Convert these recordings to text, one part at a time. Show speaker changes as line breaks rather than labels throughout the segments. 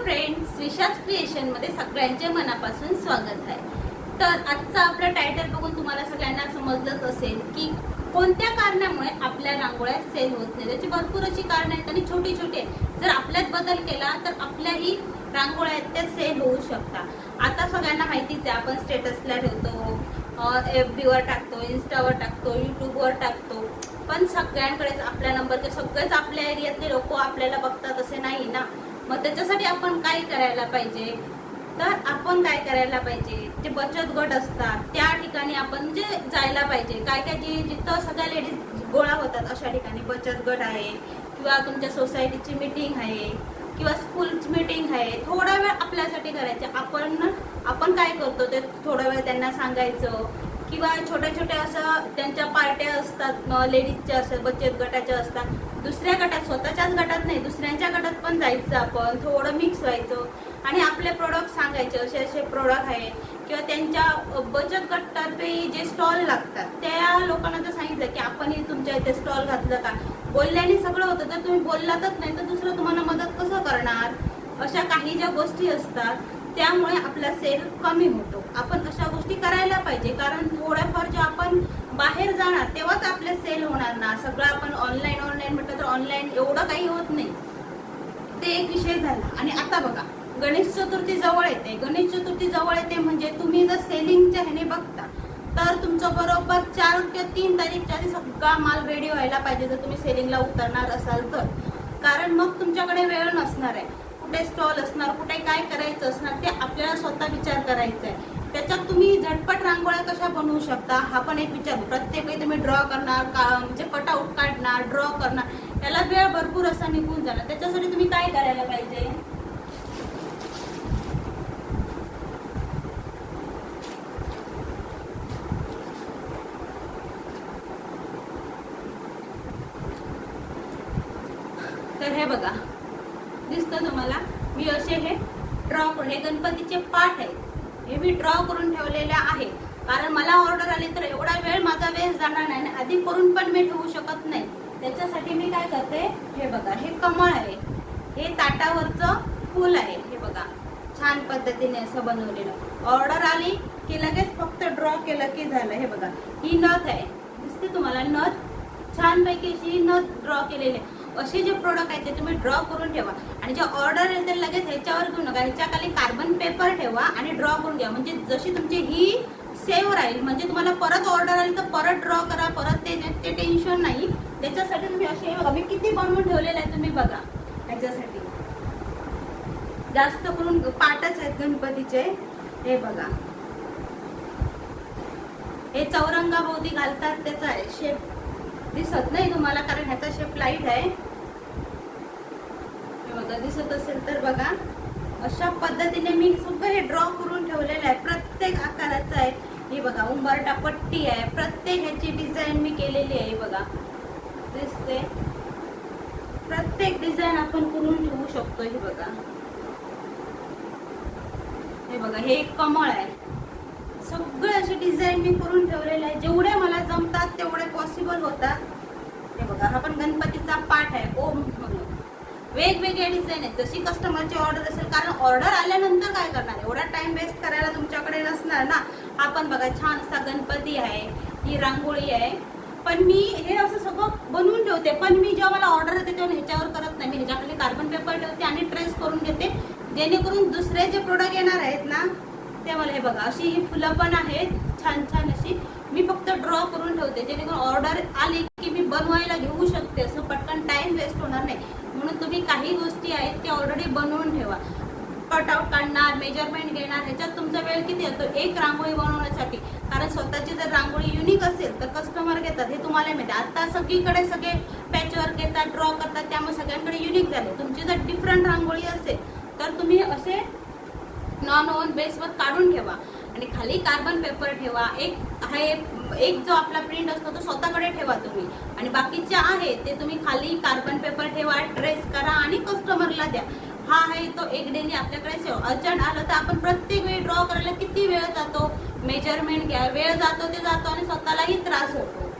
Friends, विशास creation मध्ये सगळ्यांचे मनापासून स्वागत आहे। तर आजचा आपला टायटल बघून तुम्हाला सगळ्यांना समजलंच असेल की कोणत्या कारणामुळे आपल्या रांगोळ्या सेल होत नाही। त्याची भरपूर अशी कारण आहेत आणि छोटी छोटी आहेत। जर आपल्यात बदल केला तर आपल्याही रांगोळ्या आहेत त्या सेल होऊ शकतात। आता सगळ्यांना माहितीच आहे, आपण स्टेटसला ठेवतो, FB वर टाकतो, इंस्टावर टाकतो, यूट्यूबवर टाकतो, पण सगळ्यांकडेच आपल्या नंबरचे सगळेच आपल्या एरियातले लोक आपल्याला बघतात असे नाही ना। मग त्याच्यासाठी आपण काय करायला पाहिजे, तर आपण काय करायला पाहिजे, जे बचत गट असतात त्या ठिकाणी आपण म्हणजे जायला पाहिजे। काय काय जिथं सगळ्या लेडीज गोळा होतात अशा ठिकाणी बचत गट आहे किंवा तुमच्या सोसायटीची मीटिंग आहे किंवा स्कूलची मीटिंग आहे, थोडा वेळ आपल्यासाठी करायचे। आपण काय करतो ते थोडा वेळ त्यांना सांगायचं किंवा छोट्या छोट्या असं त्यांच्या पार्ट्या असतात, लेडीजच्या असतात, बचत गटाच्या असतात, दुसऱ्या गटात, स्वतःच्याच गटात नाही दुसऱ्यांच्या गटात पण जायचं, आपण थोडं मिक्स व्हायचं आणि आपले प्रोडक्ट सांगायचे, असे असे प्रोडक्ट आहे किंवा त्यांच्या बचत गटातर्फे जे स्टॉल लागतात त्या लोकांना जर सांगितलं की आपण तुमच्या इथे स्टॉल घातलं का, बोलल्याने सगळं होतं। तर तुम्ही बोललातच नाही तर दुसरं तुम्हाला मदत कसं करणार। अशा काही ज्या गोष्टी असतात त्यामुळे आपला सेल कमी होतो। आपण अशा गोष्टी करायला पाहिजे, कारण थोड्याफार जे आपण बाहेर जाणार तेव्हाच आपले सेल होणार ना। सगळं आपण ऑनलाईन म्हटलं तर ऑनलाईन एवढं काही होत नाही, ते एक विषय झाला। आणि आता बघा, गणेश चतुर्थी जवळ येते। गणेश चतुर्थी जवळ येते म्हणजे तुम्ही जर सेलिंगच्या ह्याने बघता तर तुमचं बरोबर 4 किंवा 3 तारीखच्या आधी सगळा माल रेडी व्हायला पाहिजे, जर तुम्ही सेलिंगला उतरणार असाल तर। कारण मग तुमच्याकडे वेळ नसणार आहे, कुठे स्टॉल असणार, कुठे काय करायचं असणार ते आपल्याला स्वतः विचार करायचा आहे। त्याच्यात तुम्ही झटपट रांगोळ्या कशा बनवू शकता हा पण एक विचार। प्रत्येक वेळी तुम्ही ड्रॉ करणार, म्हणजे कटआउट काढणार, ड्रॉ करणार, त्याला वेळ भरपूर असा निघून जाणार। त्याच्यासाठी तुम्ही काय करायला पाहिजे, तर हे बघा दिसतं तुम्हाला, मी असे हे ड्रॉ करून, हे गणपतीचे पाठ आहेत, हे मी ड्रॉ करून ठेवलेले आहे। कारण मला ऑर्डर आली तर एवढा वेळ माझा वेस्ट जाणार नाही, आधी करून पण मी ठेवू शकत नाही। त्याच्यासाठी मी काय करते, हे बघा, हे कमळ आहे, हे ताटावरचं फूल आहे, हे बघा छान पद्धतीने असं बनवलेलं। ऑर्डर आली की लगेच फक्त ड्रॉ केलं की झालं। हे बघा, ही नथ आहे, दिसते तुम्हाला नथ, छानपैकी अशी नथ ड्रॉ केलेली आहे। असे जे प्रोडक्ट आहेत ते तुम्ही ड्रॉ करून ठेवा आणि जे ऑर्डर येईल ते लगेच ह्याच्यावर घेऊ नका, ह्याच्या खाली कार्बन पेपर ठेवा आणि ड्रॉ करून घ्या। म्हणजे जशी तुमची ही सेव्ह राहील, म्हणजे तुम्हाला परत ऑर्डर आली तर परत ड्रॉ करा, परत ते टेन्शन नाही। त्याच्यासाठी तुम्ही असे बघा, मी किती बनवून ठेवलेले आहे तुम्ही बघा। ह्याच्यासाठी जास्त करून पाठच आहेत गणपतीचे, हे बघा, हे चौरंगाभोवती घालतात, त्याचा आहे शेप दिसत नाही तुम्हाला कारण ह्याचा शेप लाईट आहे, हे बघा दिसत असेल तर बघा। अशा पद्धतीने मी सगळं हे ड्रॉ करून ठेवलेलं आहे, प्रत्येक आकाराचं आहे। हे बघा, उंबरठा पट्टी आहे, प्रत्येक ह्याची डिझाईन मी केलेली आहे, बघा दिसते। प्रत्येक डिझाईन आपण करून ठेवू शकतो, हे बघा, हे बघा, हे एक कमळ आहे, सगळे असे डिझाईन मी करून ठेवलेले आहे, जेवढे मला जमतात तेवढे पॉसिबल होतात। हे बघा, हा पण गणपतीचा पाठ आहे, ओम म्हणून। वेगवेगळे डिझाईन आहेत, जशी कस्टमरची ऑर्डर असेल, कारण ऑर्डर आल्यानंतर काय करणार, एवढा टाइम वेस्ट करायला तुमच्याकडे नसणार ना। आपण बघा छान असा गणपती आहे, ही रांगोळी आहे, पण मी हे असं सगळं बनवून ठेवते। पण मी जेव्हा मला ऑर्डर येते तेव्हा ह्याच्यावर करत नाही, मी ह्याच्याखाली कार्बन पेपर ठेवते आणि ट्रेस करून घेते, जेणेकरून दुसरे जे प्रोडक्ट येणार आहेत ना ते मला, हे बघा अशी ही फुलं पण आहेत छान छान अशी, मी फक्त ड्रॉ करून ठेवते, जेणेकरून ऑर्डर आली की मी बनवायला घेऊ शकते, असं पटकन टाइम वेस्ट होणार नाही। म्हणून तुम्ही काही गोष्टी आहेत ते ऑलरेडी बनवून ठेवा। कटआउट काढणार, मेजरमेंट घेणार, ह्याच्यात तुमचा वेळ किती येतो एक रांगोळी बनवण्यासाठी। कारण स्वतःची जर रांगोळी युनिक असेल तर कस्टमर घेतात, हे तुम्हाला माहिती आहे। आता सगळीकडे सगळे पॅचवर्क घेतात, ड्रॉ करतात, त्यामुळे सगळ्यांकडे युनिक झाले। तुमची जर डिफरंट रांगोळी असेल तर तुम्ही असे नॉन ओव्हन बेसवर काढून ठेवा आणि खाली कार्बन पेपर ठेवा। एक जो आपला प्रिंट असतो तो स्वतःकडे ठेवा तुम्ही, आणि बाकीचे आहे ते तुम्ही खाली कार्बन पेपर ठेवा, ट्रेस करा आणि कस्टमरला द्या। हा आहे तो एक डेली आपल्याकडे सेव। अर्जंट आलं तर आपण प्रत्येक वेळी ड्रॉ करायला किती वेळ जातो, मेजरमेंट घ्या, वेळ जातो ते जातो आणि स्वतःलाही त्रास होतो।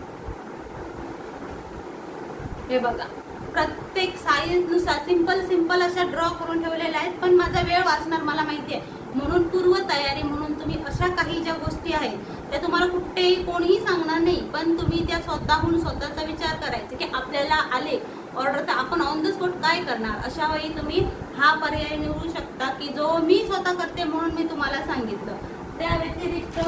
हे बघा, प्रत्येक साईज साईजनुसार सिंपल अशा ड्रॉ करून ठेवलेल्या आहेत, पण माझा वेळ वाचणार मला माहिती आहे, म्हणून पूर्व तयारी म्हणून तुम्ही अशा काही ज्या गोष्टी आहेत त्या तुम्हाला कुठेही कोणीही सांगणार नाही, पण तुम्ही त्या स्वतःहून स्वतःचा विचार करायचा की आपल्याला आले ऑर्डर तर आपण ऑन द स्पॉट काय करणार. अशा वेळी तुम्ही हा पर्याय निवडू शकता की जो मी स्वतः करते म्हणून मी तुम्हाला सांगितलं. त्या व्यतिरिक्त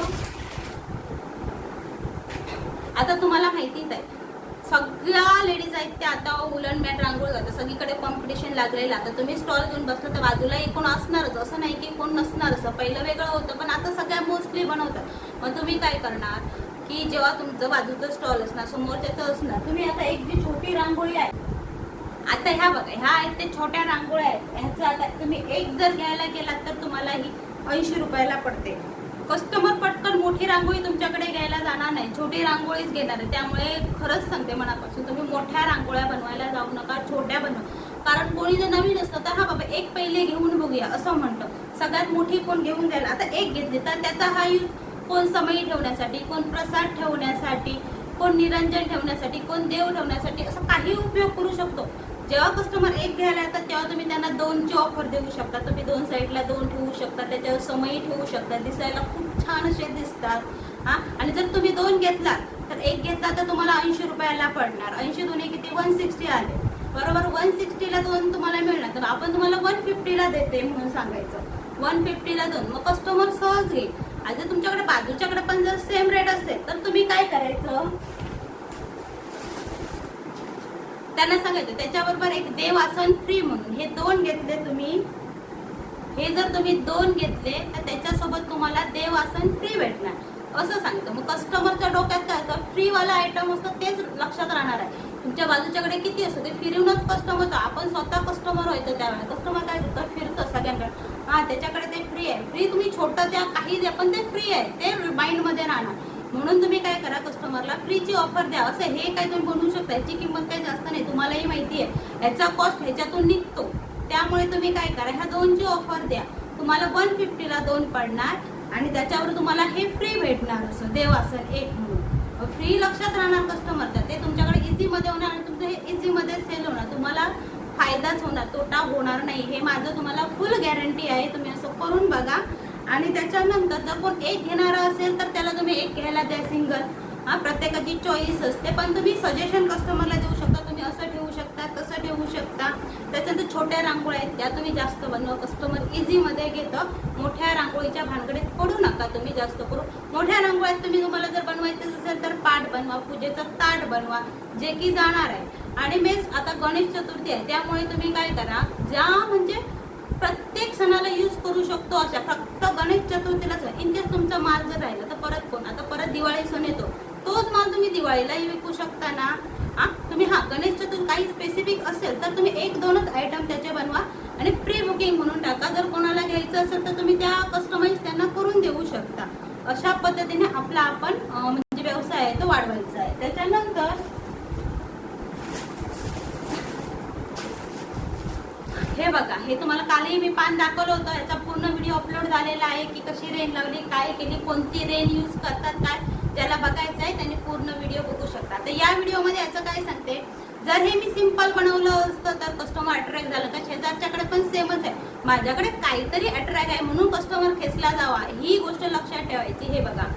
आता तुम्हाला माहितीच आहे सगळ्या लेडीज आहेत त्या आता उलन मॅट रांगोळी घालतात, सगळीकडे कॉम्पिटिशन लागलेलं. आता तुम्ही स्टॉल घेऊन बसला तर बाजूला एक कोण असणारच, असं नाही की कोण नसणारच. पहिलं वेगळं होतं पण आता सगळ्या मोस्टली बनवतात. मग तुम्ही काय करणार की जेव्हा तुमचं बाजूचं स्टॉल असणार समोरच्याचं असणार, तुम्ही आता एक जी छोटी रांगोळी आहे आता ह्या बघा ह्या आहेत ते छोट्या रांगोळ्या आहेत, ह्याचं आता तुम्ही एक जर घ्यायला गेलात तर तुम्हाला ही 80 रुपयाला पडते. कस्टमर पटकन मोठी रांगोळी तुमच्याकडे घ्यायला जाणार नाही, छोटी रांगोळीच घेणार आहे. त्यामुळे खरंच सांगते मनापासून तुम्ही मोठ्या रांगोळ्या बनवायला जाऊ नका, छोट्या बनवा. कारण कोणी जर नवीन असतं तर हा बाबा एक पहिले घेऊन बघूया असं म्हणतं. सगळ्यात मोठी कोण घेऊन जाईल, आता एक घेतली तर त्याचा हा यूज कोण समई ठेवण्यासाठी, कोण प्रसाद ठेवण्यासाठी, कोण निरंजन ठेवण्यासाठी, कोण देव ठेवण्यासाठी, असं काही उपयोग करू शकतो. जेव्हा कस्टमर एक घ्यायला येतात तेव्हा तुम्ही त्यांना 2ची ऑफर देऊ शकता. तुम्ही 2 साईडला 2 ठेवू शकता, त्याच्यावर समई ठेवू शकता, दिसायला खूप छान असे दिसतात. आणि जर तुम्ही 2 घेतला तर एक घेतला तर तुम्हाला 80 रुपयाला पडणार. 80 दुने किती 160 आले बरोबर. 160ला 2 तुम्हाला मिळणार, तर आपण तुम्हाला 150ला देते म्हणून सांगायचं. 150ला 2 मग कस्टमर सहज घेईल. आणि जर तुमच्याकडे बाजूच्याकडे पण जर सेम रेट असेल तर तुम्ही काय करायचं त्यांना सांगायचं त्याच्याबरोबर एक देव आसन फ्री म्हणून. हे 2 घेतले तुम्ही, हे जर तुम्ही 2 घेतले तर त्याच्यासोबत तुम्हाला देव आसन फ्री भेटणार असं सांगतो. मग कस्टमरच्या डोक्यात काय असतं फ्रीवाला आयटम असतं तेच लक्षात राहणार आहे. तुमच्या बाजूच्याकडे किती असतं ते फिरूनच कस्टमरचं, आपण स्वतः कस्टमर व्हायचं. त्यावेळेस कस्टमर काय करतं फिरतं सगळ्यांकडे, त्याच्याकडे ते फ्री आहे. फ्री तुम्ही छोटं द्या काही द्या पण ते फ्री आहे ते माइंडमध्ये राहणार. म्हणून तुम्ही काय करा कस्टमरला फ्रीची ऑफर द्या. असं हे काय तुम्ही बनवू शकता, याची किंमत काही जास्त नाही, तुम्हालाही माहिती आहे याचा कॉस्ट ह्याच्यातून निघतो. त्यामुळे तुम्ही काय करा ह्या 2ची ऑफर द्या, तुम्हाला 150ला 2 पडणार आणि त्याच्यावर तुम्हाला हे फ्री भेटणार. असं देवासन एक म्हणून फ्री लक्षात राहणार कस्टमरचा, ते तुमच्याकडे इझीमध्ये होणार आणि तुमचं हे इझीमध्ये सेल होणार, तुम्हाला फायदाच होणार, तोटा होणार नाही. हे माझं तुम्हाला फुल गॅरंटी आहे. तुम्ही असं करून बघा. आणि त्याच्यानंतर जर कोण एक घेणारा असेल तर त्याला तुम्ही एक घ्यायला द्या सिंगल. प्रत्येकाची चॉईस असते पण तुम्ही सजेशन कस्टमरला देऊ शकता, तुम्ही असं ठेवू शकता तसं ठेवू शकता. त्याच्यानंतर छोट्या रांगोळ्या आहेत त्या तुम्ही जास्त बनवा, कस्टमर इझीमध्ये घेतं. मोठ्या रांगोळीच्या भानगडीत पडू नका तुम्ही जास्त करू. मोठ्या रांगोळ्यात तुम्हाला जर बनवायचं असेल तर पाट बनवा, पूजेचं ताट बनवा जे की जाणार आहे. आणि मेस आता गणेश चतुर्थी आहे त्यामुळे तुम्ही काय करा ज्या म्हणजे प्रत्येक सणाला यूज करू शकतो अशा फक्त गणेश चतुर्थीलाच. इनकेस तुमचा माल जर राहिला तर परत कोण आता परत दिवाळी सण येतो, तोच माल तुम्ही दिवाळीलाही विकू शकता ना. तुम्ही गणेश चतुर्थी काही स्पेसिफिक असेल तर तुम्ही 1-2च आयटम त्याचे बनवा आणि प्री बुकिंग म्हणून टाका. जर कोणाला घ्यायचं असेल तर तुम्ही त्या कस्टमाइज त्यांना करून देऊ शकता. अशा पद्धतीने आपला आपण म्हणजे व्यवसाय आहे तो वाढवायचा आहे. त्याच्यानंतर हे बघा हे तुम्हाला कालही मी पान दाखवलं होतं, याचा पूर्ण व्हिडिओ अपलोड झालेला आहे की कशी रेन लावली, काय केली, कोणती रेन यूज करतात, काय ज्याला बघायचं आहे त्यांनी पूर्ण व्हिडिओ बघू शकता. तर या व्हिडिओमध्ये याचं काय सांगते, जर हे मी सिंपल बनवलं असतं तर कस्टमर अट्रॅक्ट झालं का शेजारच्याकडे पण सेमच आहे, माझ्याकडे काहीतरी अट्रॅक्ट आहे म्हणून कस्टमर खेचला जावा, ही गोष्ट लक्षात ठेवायची. हे बघा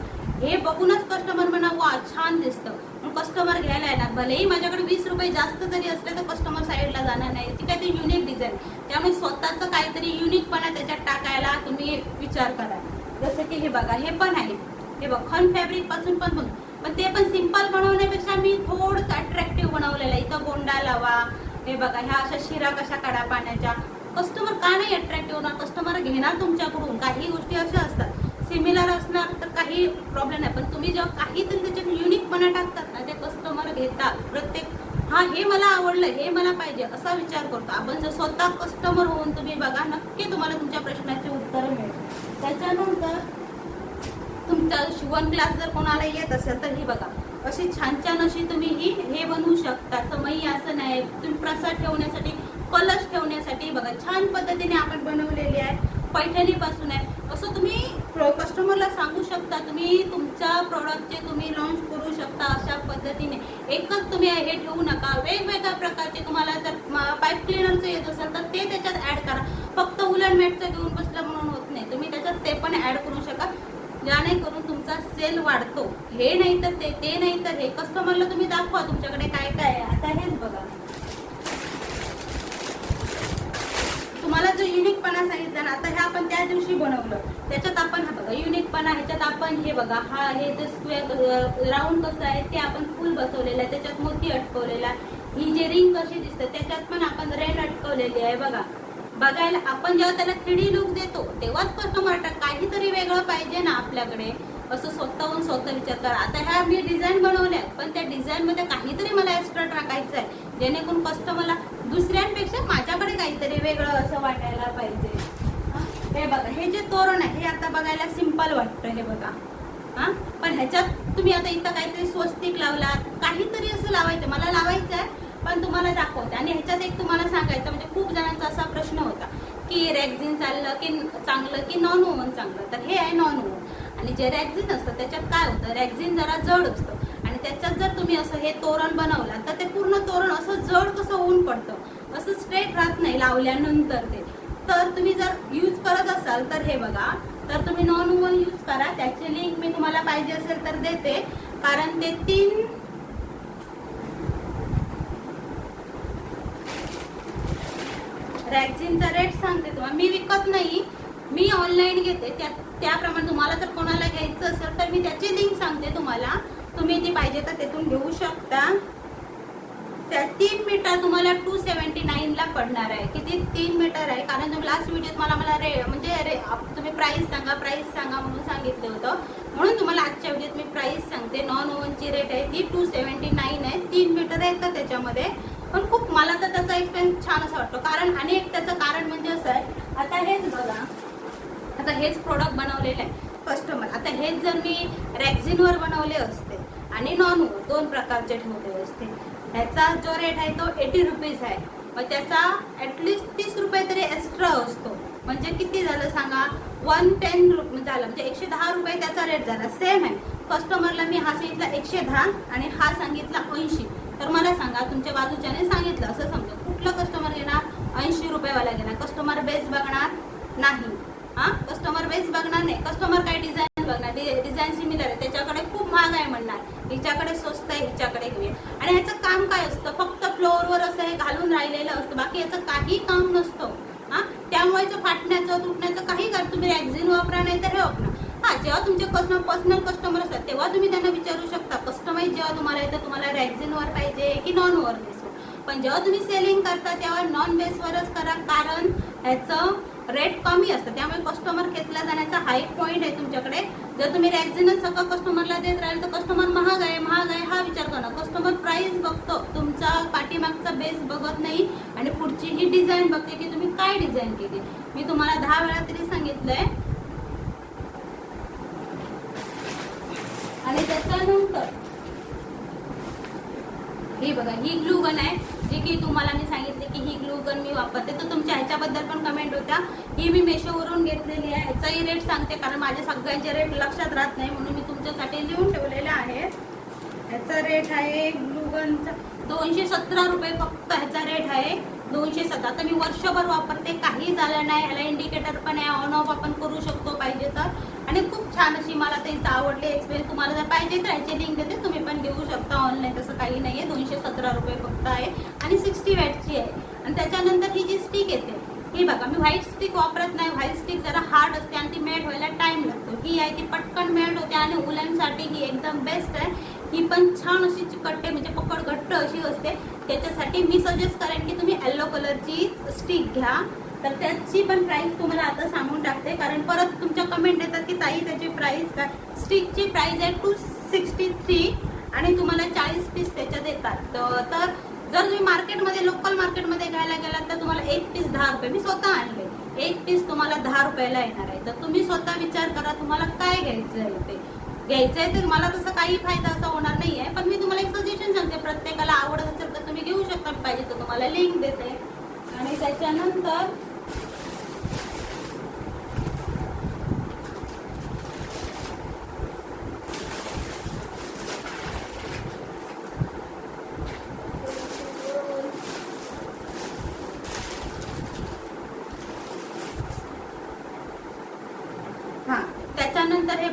हे बघूनच कस्टमर म्हणा वा छान दिसतं मग कस्टमर घ्यायला येणार. भलेही माझ्याकडे 20 रुपये जास्त जरी असले तर कस्टमर साईडला जाणार नाही. ती काहीतरी युनिक डिझाईन, त्यामुळे स्वतःचं काहीतरी युनिकपणा त्याच्यात टाकायला तुम्ही विचार करा. जसं की हे बघा हे पण आहे, हे बघ खन फॅब्रिक पासून पण ते पण सिंपल बनवण्यापेक्षा मी थोडंसं अट्रॅक्टिव्ह बनवलेलं आहे. इथं गोंडा लावा, हे बघा ह्या अशा शिरा कशा काढा पाण्याच्या. कस्टमर का नाही अट्रॅक्टिव्ह होणार, कस्टमर घेणार तुमच्याकडून. काही गोष्टी अशा असतात सिमिलर असणार तर काही प्रॉब्लेम नाही, पण तुम्ही जेव्हा काहीतरी त्याच्यात युनिकपणा टाकतात ना ते कस्टमर घेतात. प्रत्येक हे मला आवडलं, हे मला पाहिजे असा विचार करतो आपण. जर स्वतः कस्टमर होऊन तुम्ही बघा नक्की तुम्हाला तुमच्या प्रश्नाचे उत्तर मिळेल. त्याच्यानंतर तुमचा शिवण क्लास जर कोणाला येत असेल तर ही बघा अशी छान छान अशी तुम्ही हे बनवू शकता. समई असं नाही, तुम्ही प्रसाद ठेवण्यासाठी, कलश ठेवण्यासाठी बघा छान पद्धतीने आपण बनवलेली आहे. पैठणीपासून आहे असं तुम्ही कस्टमरला सांगू शकता. तुम्ही तुमच्या प्रॉडक्टचे तुम्ही लॉन्च करू शकता अशा पद्धतीने. एकच तुम्ही हे ठेवू नका, वेगवेगळ्या प्रकारचे. तुम्हाला जर पाईप क्लीनर करा. फक्त उलन मॅटचं घेऊन बसलं म्हणून होत नाही. तुम्ही त्याच्यात ते पण ऍड करू शका, जेणेकरून तुमचा सेल वाढतो. हे नाही तर ते नाही तर हे. कस्टमरला तुम्ही दाखवा तुमच्याकडे काय काय आहे. आता हेच बघा, तुम्हाला जो युनिकपणा सांगितला ना, आता हे आपण त्या दिवशी बनवलं, त्याच्यात आपण हा बघा युनिकपणा, ह्याच्यात आपण हे बघा, हा हे जे स्क्वेअर राऊंड कसं आहे ते आपण फुल बसवलेलं आहे, त्याच्यात मोती अटकवलेला आहे. ही जे रिंग कशी दिसते त्याच्यात पण आपण रेन अटकवलेली आहे बघा. बघायला आपण जेव्हा त्याला 3D लुक देतो तेव्हाच कस्टमर काहीतरी वेगळं पाहिजे ना आपल्याकडे, असं स्वतः विचार करा. आता ह्या मी डिझाईन बनवल्या, पण त्या डिझाईन मध्ये काहीतरी मला एक्स्ट्रा टाकायचं आहे, जेणेकरून कस्टमरला दुसऱ्यांपेक्षा माझ्याकडे काहीतरी वेगळं असं वाटायला पाहिजे. हे बघा, हे जे तोरण आहे हे आता बघायला सिंपल वाटतं, हे बघा. पण ह्याच्यात तुम्ही आता इथं काहीतरी स्वस्तिक लावलात, काहीतरी असं लावायचं, मला लावायचं आहे पण तुम्हाला दाखवते. आणि ह्याच्यात एक तुम्हाला सांगायचं, म्हणजे खूप जणांचा असा प्रश्न होता की रेक्झिन चांगलं की नॉन ओव्हन चांगलं. तर हे आहे नॉन ओव्हन. आणि जे रॅक्झिन असतं त्याच्यात काय होतं, रॅक्झिन जरा जड असतं, आणि त्याच्यात जर तुम्ही असं हे तोरण बनवलं तर ते पूर्ण तोरण असं जड कसं ऊन पडतं, असं स्ट्रेट राहत नाही लावल्यानंतर ते. तर तुम्ही जर यूज करत असाल तर हे बघा, तर तुम्ही नॉन ओव्हन यूज करा. त्याची लिंक मी तुम्हाला पाहिजे असेल तर देते, कारण ते 3 रॅक्झिनचा रेट सांगते तुम्हाला. मी विकत नाही, मी ऑनलाईन घेते, त्याप्रमाणे तुम्हाला जर कोणाला घ्यायचं असेल तर मी त्याची लिंक सांगते तुम्हाला, तुम्ही ती पाहिजे तर तिथून घेऊ शकता. त्या 3 मीटर तुम्हाला 279 ला पडणार आहे. किती? 3 मीटर आहे. कारण तुम्ही लास्ट व्हिडिओत मला तुम्ही प्राइस सांगा म्हणून सांगितलं होतं, म्हणून तुम्हाला आजच्या व्हिडिओत मी प्राइस सांगते. नॉन ओव्हनची रेट आहे ती 279 आहे. 3 मीटर आहे तर त्याच्यामध्ये. पण खूप मला तर त्याचा एक्सपिरियन्स छान असा वाटतो, कारण आणि एक त्याचं कारण म्हणजे असं आहे, आता हेच बघा, आता हेच प्रोडक्ट बनवलेलं आहे कस्टमर. आता हेच जर मी रॅक्झिनवर बनवले असते आणि नॉन ओव्हन 2 प्रकारचे ठेवले असते, ह्याचा जो रेट आहे तो 80 रुपीज आहे. मग त्याचा ॲटलिस्ट 30 रुपये तरी एक्स्ट्रा असतो. म्हणजे किती झालं सांगा, 110 झालं, म्हणजे 110 रुपये त्याचा रेट झाला. सेम आहे. कस्टमरला मी हा सांगितला 110 आणि हा सांगितला 80. तर मला सांगा, तुमच्या बाजूच्याने सांगितलं असं समजा, कुठला कस्टमर घेणार? 80 रुपयेवाला घेणार. कस्टमर बेस बघणार नाही. कस्टमर बेस बघणार नाही. कस्टमर काय डिझाईन बघणार, डिझाईन सिमिलर आहे, त्याच्याकडे खूप महाग आहे म्हणणार, हिच्याकडे स्वस्त आहे, हिच्याकडे घेऊया. आणि ह्याचं काम काय असतं, फक्त फ्लोअरवर असं हे घालून राहिलेलं असतं, बाकी याचं काही काम नसतं. त्यामुळे फाटण्याचं तुटण्याचं काही कर, तुम्ही रॅक्झिन वापरा नाही तर हे वापरा. जेव्हा तुमचे पर्सनल कस्टमर असतात तेव्हा तुम्ही त्यांना विचारू शकता, कस्टमाइज जेव्हा तुम्हाला येतं तुम्हाला रॅक्झिनवर पाहिजे की नॉन ओव्हर बेसवर. पण जेव्हा तुम्ही सेलिंग करता तेव्हा नॉन बेसवरच करा, कारण ह्याचं रेट कमी असतं, त्यामुळे कस्टमर खेचला जाण्याचा हा एक पॉईंट आहे तुमच्याकडे. जर तुम्ही रॅक्झिनच सगळं कस्टमरला देत राहील तर कस्टमर महाग आहे हा विचार करा. कस्टमर प्राइस बघतो, तुमचा पाठीमागचा बेस बघत नाही, आणि पुढची ही डिझाईन बघते की तुम्ही काय डिझाईन केली. मी तुम्हाला 10 वेळा तरी सांगितलंय. आणि त्याच्यानंतर ही बघा, ही ग्लू गन आहे, जी की तुम्हाला मी सांगितले की ही ग्लू गन मी वापरते. तर तुमच्या ह्याच्याबद्दल पण कमेंट होत्या. ही मी मेशोवरून घेतलेली आहे. ह्याचाही रेट सांगते, कारण माझ्या सगळ्यांचे रेट लक्षात राहत नाही, म्हणून मी तुमच्यासाठी लिहून ठेवलेले आहेत. ह्याचा रेट आहे ग्लू गनचा 217 रुपये फक्त. ह्याचा रेट आहे 217. आता मी वर्षभर वापरते, काही झालं नाही. ह्याला इंडिकेटर पण आहे, ऑन ऑफ आपण करू शकतो पाहिजे तर. आणि खूप छान अशी मला त्याचं आवडले एक्सपिरियन्स. तुम्हाला जर पाहिजे तर ह्याची लिंक देते, तुम्ही पण घेऊ शकता ऑनलाईन, तसं काही नाही आहे. 217 रुपये फक्त आहे, आणि 60 वॅटची आहे. आणि त्याच्यानंतर ही जी स्टिक येते, ही बघा, मी व्हाईट स्टिक वापरत नाही. व्हाईट स्टिक जरा हार्ड असते आणि ती मेल्ट व्हायला टाइम लागतो. ही आहे ती पटकन मेल्ट होते, आणि उलनसाठी ही एकदम बेस्ट आहे. ही पण छान अशी चिकटते, म्हणजे पकड घट्ट अशी असते. त्याच्यासाठी मी सजेस्ट करेन की तुम्ही येलो कलरची स्टिक घ्या. तर त्याची पण प्राइस तुम्हाला आता सांगून टाकते, कारण परत तुमच्या कमेंट येतात की ताई त्याची प्राइस काय. स्टिकची प्राइस आहे 263, आणि तुम्हाला 40 पीस त्याच्यात येतात. तर जर तुम्ही मार्केटमध्ये, लोकल मार्केटमध्ये घ्यायला गेलात तर तुम्हाला एक पीस 10 रुपये, मी स्वतः आणले, एक पीस तुम्हाला 10 रुपयाला येणार आहे. तर तुम्ही स्वतः विचार करा तुम्हाला काय घ्यायचं आहे. ते घ्यायचं आहे तर मला तसं काही फायदा असा होणार नाही आहे, पण मी तुम्हाला एक सजेशन सांगते, प्रत्येकाला आवडत असेल तर तुम्ही घेऊ शकता. पाहिजे तर तुम्हाला लिंक देते. आणि त्याच्यानंतर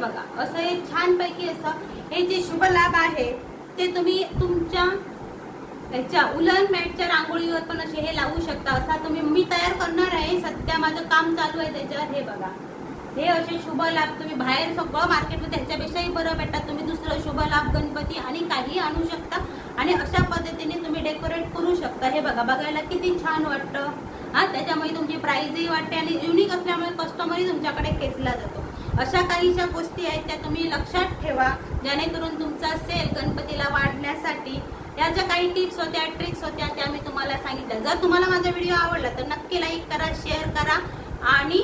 बघा असं हे छानपैकी असं हे जे शुभ लाभ आहे ते तुम्ही तुमच्या याच्या उलन मॅटच्या रांगोळीवर पण असे हे लावू शकता. असा तुम्ही मी तयार करणार आहे, सध्या माझं काम चालू आहे त्याच्यावर. हे बघा हे असे शुभ लाभ तुम्ही बाहेर सगळं मार्केटमध्ये ह्याच्यापेक्षाही बरं भेटतात. तुम्ही दुसरं शुभ लाभ गणपती आणि काही आणू शकता आणि अशा पद्धतीने तुम्ही डेकोरेट करू शकता. हे बघा बघायला किती छान वाटतं हा. त्याच्यामुळे तुमची प्राइसही वाटते आणि युनिक असल्यामुळे कस्टमरही तुमच्याकडे खेचला जातो. अशा काहीशा गोष्टी आहेत त्या तुम्ही लक्षात ठेवा, जेणेकरून तुमचा सेल गणपतीला वाढण्यासाठी या ज्या काही टिप्स होत्या, ट्रिक्स होत्या त्या मी तुम्हाला सांगितल्या. जर तुम्हाला माझा व्हिडिओ आवडला तर नक्की लाईक करा, शेअर करा आणि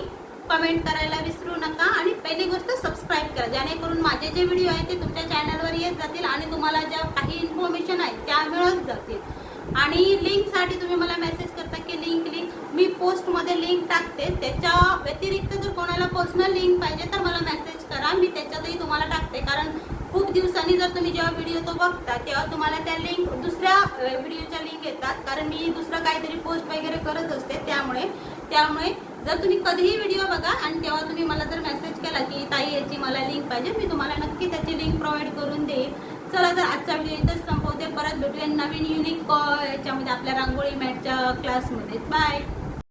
कमेंट करायला विसरू नका. आणि पहिली गोष्ट सबस्क्राईब करा, जेणेकरून माझे जे व्हिडिओ आहेत ते तुमच्या चॅनलवर येत जातील आणि तुम्हाला ज्या काही इन्फॉर्मेशन आहेत त्या मिळत जातील. आणि लिंकसाठी तुम्ही मला मेसेज करता की लिंक मी पोस्टमध्ये लिंक टाकते. त्याच्या व्यतिरिक्त जर कोणाला पर्सनल लिंक पाहिजे तर मला मेसेज करा, मी त्याच्यातही तुम्हाला टाकते. कारण खूप दिवसांनी जर तुम्ही जेव्हा व्हिडिओ तो बघता तेव्हा तुम्हाला त्या लिंक दुसऱ्या व्हिडिओच्या लिंक येतात, कारण मी दुसरं काहीतरी पोस्ट वगैरे करत असते. त्यामुळे जर तुम्ही कधीही व्हिडिओ बघा आणि तेव्हा तुम्ही मला जर मेसेज केला की ताई याची मला लिंक पाहिजे, मी तुम्हाला नक्की त्याची लिंक प्रोव्हाइड करून देईन. चला तर आजचा व्हिडिओ इथंच संपवते. परत भेटूया नवीन युनिक याच्यामध्ये आपल्या रांगोळी मॅटच्या क्लासमध्ये. बाय.